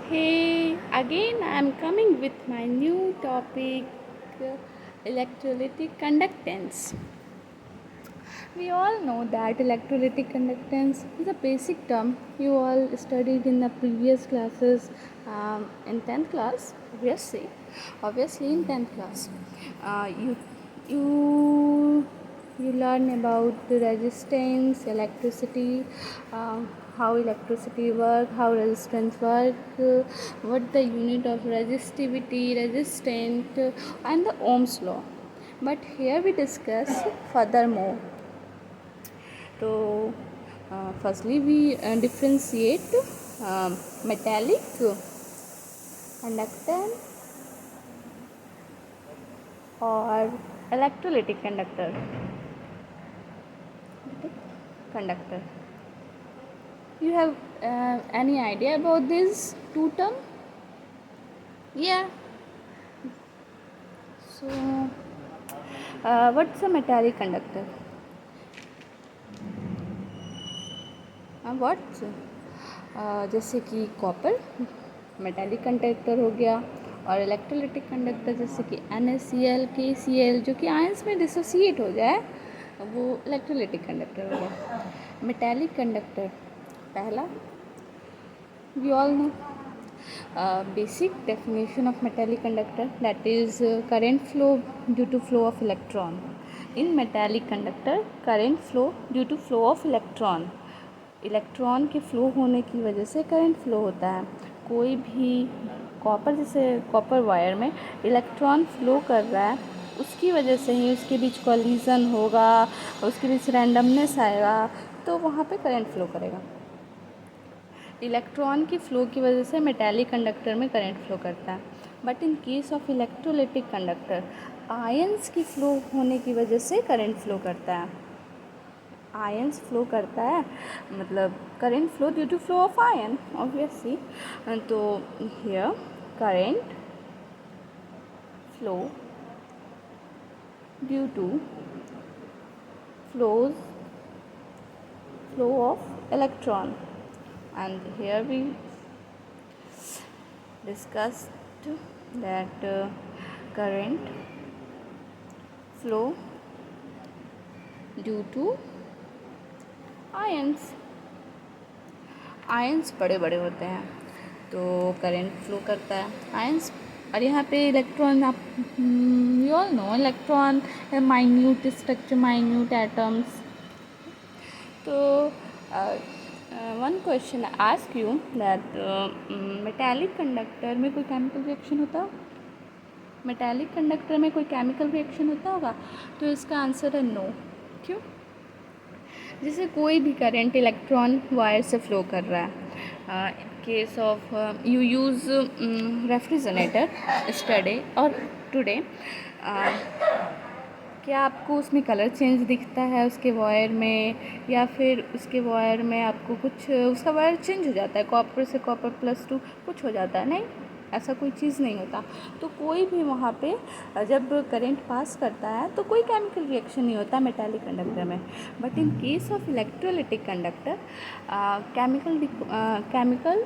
Hey, again I am coming with my new topic electrolytic conductance. We all know that electrolytic conductance is a basic term you all studied in the previous classes in 10th class, obviously in 10th class. Uh, you, you you learn about the resistance, electricity, how electricity work, how resistance work, what the unit of resistivity, resistant, and the Ohm's law. But here we discuss furthermore. So, firstly we differentiate metallic conductor or electrolytic conductor. You have any idea about these two terms? Yeah. So, what's a metallic conductor? What? जैसे कि copper metallic conductor हो गया, और electrolytic conductor जैसे कि NaCl KCl जो कि ions में डिसोसिएट हो जाए वो इलेक्ट्रोलिटिक कंडक्टर हो गया. मेटालिक कंडक्टर पहला, we all know basic definition of metallic conductor, that is current flow due to flow of electron. In metallic conductor, current flow due to flow of electron. Electron के flow होने की वजह से current flow होता है. कोई भी copper, जैसे कॉपर वायर में इलेक्ट्रॉन फ्लो कर रहा है, उसकी वजह से ही उसके बीच कॉलिजन होगा, उसके बीच रैंडमनेस आएगा, तो वहाँ पे करंट फ्लो करेगा. इलेक्ट्रॉन की फ़्लो की वजह से मेटालिक कंडक्टर में करंट फ्लो करता है. But in case of electrolytic conductor, ions की फ़्लो होने की वजह से करंट फ्लो करता है. आयंस फ्लो करता है, मतलब current flow due to flow of ion obviously. तो here current flow due to flow of electron. And here we discussed that current flow due to ions. Ions बड़े बड़े होते हैं तो करंट फ्लो करता है आयंस. और यहाँ पे इलेक्ट्रॉन, आप you all know electron minute structure, minute atoms. तो one question ask you that metallic conductor में कोई केमिकल रिएक्शन होता है? मेटालिक कंडक्टर में कोई केमिकल रिएक्शन होता होगा? तो इसका आंसर है नो. क्यों? जैसे कोई भी करंट इलेक्ट्रॉन वायर से फ्लो कर रहा है, case of you use refrigerator स्टडे और टुडे, क्या आपको उसमें कलर चेंज दिखता है उसके वायर में, या फिर उसके वायर में आपको कुछ उसका वायर चेंज हो जाता है, कॉपर से कॉपर +2 कुछ हो जाता है? नहीं, ऐसा कोई चीज़ नहीं होता. तो कोई भी वहाँ पे जब करंट पास करता है तो कोई केमिकल रिएक्शन नहीं होता मेटालिक कंडक्टर में. But in case of electrolytic conductor chemical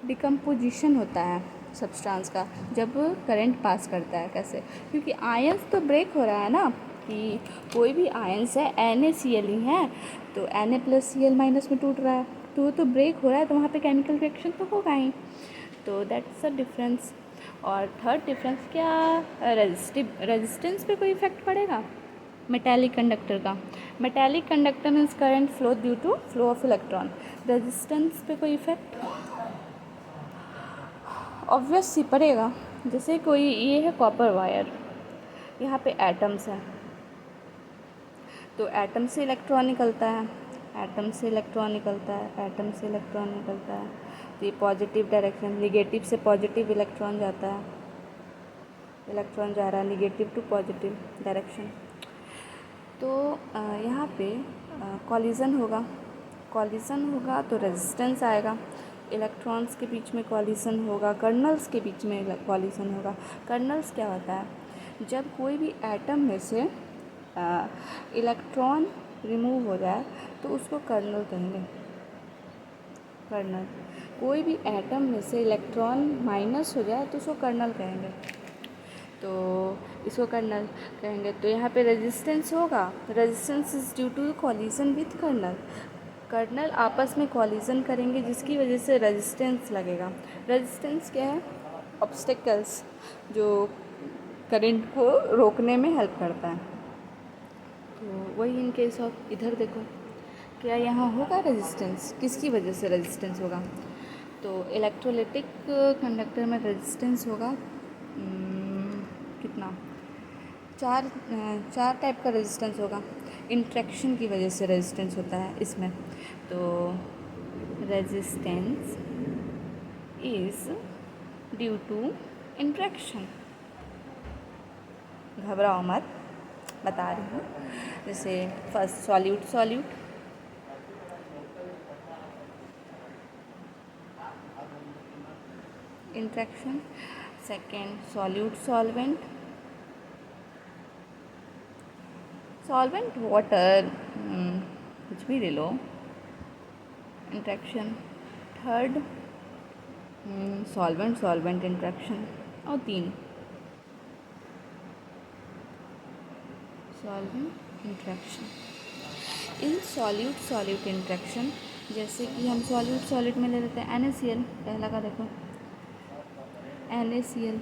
decomposition होता है सब्सटेंस का जब करंट पास करता है. कैसे? क्योंकि आयंस तो ब्रेक हो रहा है ना, कि कोई भी आयंस है NaCl ही है, तो Na+Cl- में टूट रहा है, तो ब्रेक हो रहा है, तो वहाँ पे केमिकल रिएक्शन तो होगा ही. तो दैट्स अ डिफरेंस. और थर्ड डिफरेंस क्या, रेजिस्टेंस पे कोई इफेक्ट पड़ेगा मेटालिक कंडक्टर का? Metallic conductor means current flow due to flow of electron. Resistance पे कोई इफेक्ट ऑब्वियस ही पड़ेगा. जैसे कोई ये है कॉपर वायर, यहाँ पे एटम्स हैं, तो एटम से इलेक्ट्रॉन निकलता है, एटम से इलेक्ट्रॉन निकलता है, एटम से इलेक्ट्रॉन निकलता है. तो ये पॉजिटिव डायरेक्शन, निगेटिव से पॉजिटिव इलेक्ट्रॉन जाता है, इलेक्ट्रॉन जा रहा है निगेटिव टू पॉजिटिव डायरेक्शन. तो यहाँ पे कॉलिजन होगा तो रेजिस्टेंस आएगा. इलेक्ट्रॉन्स के बीच में कॉलिजन होगा, कर्नल्स के बीच में कॉलिजन होगा. कर्नल्स क्या होता है? जब कोई भी एटम में से इलेक्ट्रॉन रिमूव हो जाए तो उसको कर्नल कहेंगे. कर्नल कोई भी एटम में से इलेक्ट्रॉन माइनस हो जाए तो उसको कर्नल कहेंगे, तो इसको कर्नल कहेंगे। तो यहाँ पे रेजिस्टेंस होगा, resistance is due to collision with kernel. Kernel आपस में कॉलिजन करेंगे जिसकी वजह से रेजिस्टेंस लगेगा। रेजिस्टेंस क्या है? ऑब्स्टेकल्स, जो करंट को रोकने में हेल्प करता है। तो वही इन केस ऑफ, इधर देखो क्या यहाँ होगा रेजिस्टेंस, किसकी वजह से रेजिस्टेंस होगा? तो इलेक्ट्रोलिटिक कंडक्टर में रेजिस्टेंस होगा कितना, चार टाइप का रेजिस्टेंस होगा। इंट्रैक्शन की वजह से रेजिस्टेंस होता है इसमें। तो resistance is due to interaction. घबराओ मत, बता रही हूँ। जैसे first solute interaction, second solvent water, कुछ भी ले लो, इंट्रैक्शन। Third solvent interaction. और 3 सॉल्वेंट इंट्रैक्शन। इन सॉल्यूट इंट्रैक्शन, जैसे कि हम सॉल्यूट में ले लेते हैं NaCl, पहला का देखो NaCl,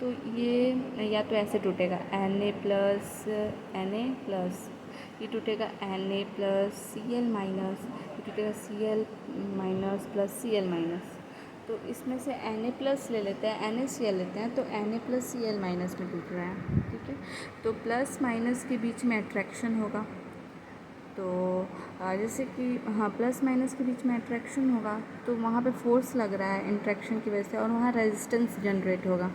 तो ये या तो ऐसे टूटेगा Na प्लस, ये टूटेगा Na प्लस Cl माइनस, ये टूटेगा Cl minus plus Cl minus. तो इसमें से Na प्लस ले लेते हैं, NaCl लेते हैं, तो Na प्लस Cl माइनस में टूट रहा है, ठीक है। तो प्लस माइनस के बीच में अट्रैक्शन होगा। तो जैसे कि हाँ, प्लस माइनस के बीच में अट्रैक्शन होगा तो वहाँ पे फोर्स लग रहा है इंट्रैक्शन की वजह से, और वहाँ रेजिस्टेंस जनरेट होगा,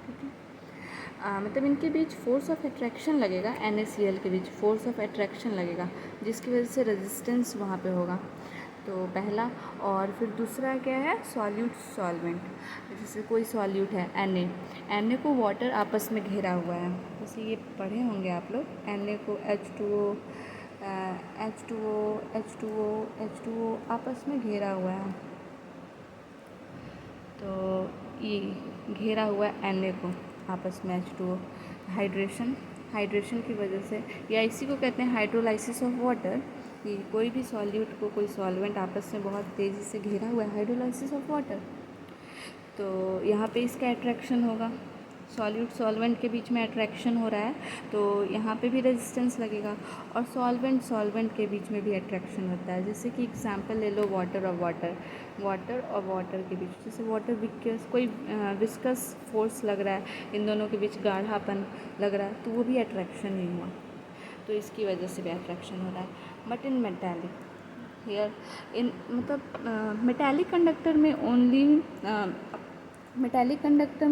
ठीक है। मतलब इनके बीच फोर्स ऑफ अट्रैक्शन लगेगा, NaCl के बीच फोर्स ऑफ अट्रैक्शन लगेगा, जिसकी वजह से रेजिस्टेंस वहाँ पे होगा। तो पहला, और फिर दूसरा क्या है? सॉल्वेंट। जैसे कोई सॉल्यूट है Na को वाटर आपस में घेरा हुआ है, जैसे ये पढ़े होंगे आप लोग, Na को H2O आपस में घेरा हुआ है। तो ये घेरा हुआ है Na को आपस में H2O। हाइड्रेशन की वजह से, या इसी को कहते हैं हाइड्रोलाइसिस ऑफ वाटर, कि कोई भी सॉल्यूट को कोई सॉल्वेंट आपस में बहुत तेज़ी से घेरा हुआ है, हाइड्रोलाइसिस ऑफ वाटर। तो यहाँ पे इसका अट्रैक्शन होगा, सॉल्वेंट के बीच में अट्रैक्शन हो रहा है, तो यहाँ पे भी रेजिस्टेंस लगेगा। और सॉल्वेंट के बीच में भी अट्रैक्शन होता है। जैसे कि एग्जांपल ले लो वाटर और वाटर के बीच, जैसे वाटर कोई विस्कस फोर्स लग रहा है, इन दोनों के बीच गाढ़ापन लग रहा है, तो वो भी अट्रैक्शन ही हुआ, तो इसकी वजह से भी अट्रैक्शन हो रहा है। बट इन मेटालिक कंडक्टर में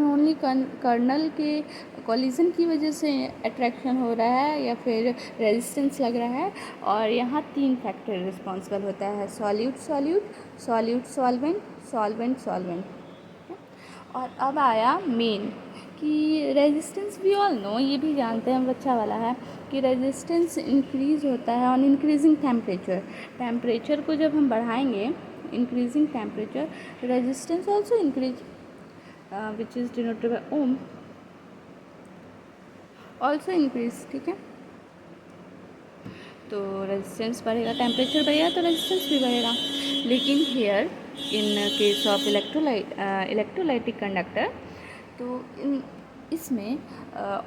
ओनली कर्नल के कॉलिजन की वजह से अट्रैक्शन हो रहा है या फिर रेजिस्टेंस लग रहा है। और यहाँ 3 फैक्टर रिस्पॉन्सिबल होता है, सॉल्वेंट। और अब आया मेन, कि रेजिस्टेंस वी ऑल नो, ये भी जानते हैं, बच्चा वाला है, कि रेजिस्टेंस इंक्रीज़ होता है ऑन इंक्रीजिंग टेम्परेचर को जब हम बढ़ाएंगे, increasing temperature, resistance also increase, which is denoted by ohm, also increase, ठीक है। तो रेजिस्टेंस बढ़ेगा, टेम्परेचर बढ़ेगा तो रेजिस्टेंस भी बढ़ेगा। लेकिन here in case of electrolytic conductor, तो इसमें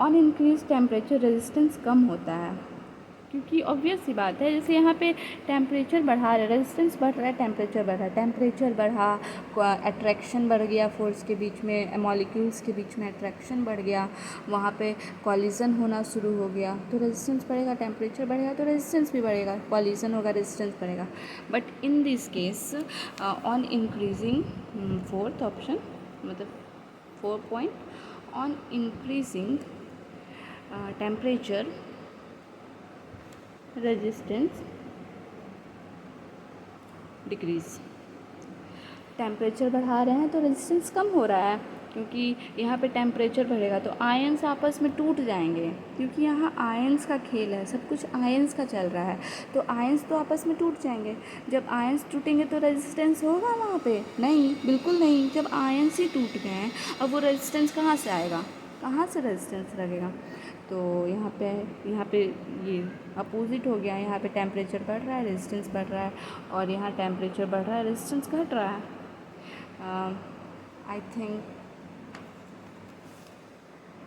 ऑन इंक्रीज टेम्परेचर रेजिस्टेंस कम होता है, क्योंकि ऑब्वियस सी बात है, जैसे यहाँ पे टेम्परेचर बढ़ा रहा है, रेजिस्टेंस बढ़ रहा है, टेम्परेचर बढ़ा, अट्रैक्शन बढ़ गया, फोर्स के बीच में, मॉलिक्यूल्स के बीच में अट्रैक्शन बढ़ गया, वहाँ पे कॉलिजन होना शुरू हो गया, तो रेजिस्टेंस बढ़ेगा, टेम्परेचर बढ़ेगा तो रेजिस्टेंस भी बढ़ेगा, कॉलिजन होगा, रेजिस्टेंस बढ़ेगा। But in this case on increasing, fourth option, मतलब 4 point, on increasing temperature resistance decrease. Temperature बढ़ा रहे हैं तो रेजिस्टेंस कम हो रहा है, क्योंकि यहाँ पे टेम्परेचर बढ़ेगा तो आयंस आपस में टूट जाएंगे, क्योंकि यहाँ आयंस का खेल है, सब कुछ आयंस का चल रहा है, तो आयंस तो आपस में टूट जाएंगे। जब आयंस टूटेंगे तो रेजिस्टेंस होगा वहाँ पे? नहीं, बिल्कुल नहीं। जब आयंस ही टूट गए हैं, अब वो रेजिस्टेंस कहाँ से आएगा, कहाँ से रेजिस्टेंस लगेगा? तो यहाँ पे ये अपोजिट हो गया, यहाँ पे टेम्परेचर बढ़ रहा है, रेजिस्टेंस बढ़ रहा है, और यहाँ टेम्परेचर बढ़ रहा है, रेजिस्टेंस घट रहा है। I think